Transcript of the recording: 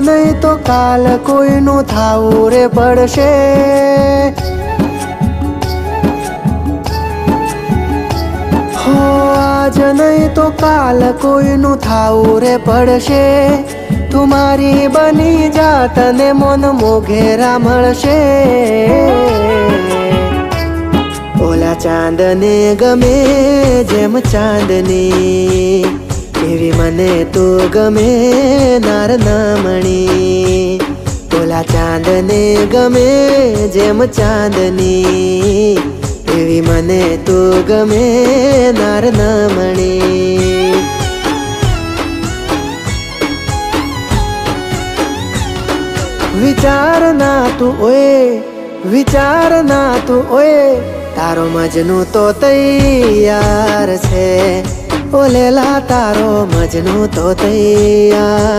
नहीं तो काल कोईनु थावू रे पड़शे। हो आज नहीं तो काल कोईनु थावू रे पड़शे। तुम्हारी बनी जात ने मन मोघेरा मळशे। ओला चांदने गमे जेम चांदनी, एवी मने तो गमे नार नामणी। ओला चांदने गमे जेम चांदनी, एवी मने तो गमे नार नामणी। विचार ना तू ओए, विचार ना तू ओए, तारो मजनू तो तैयार छे। ओ लेला तारो मजनू तो तैयार।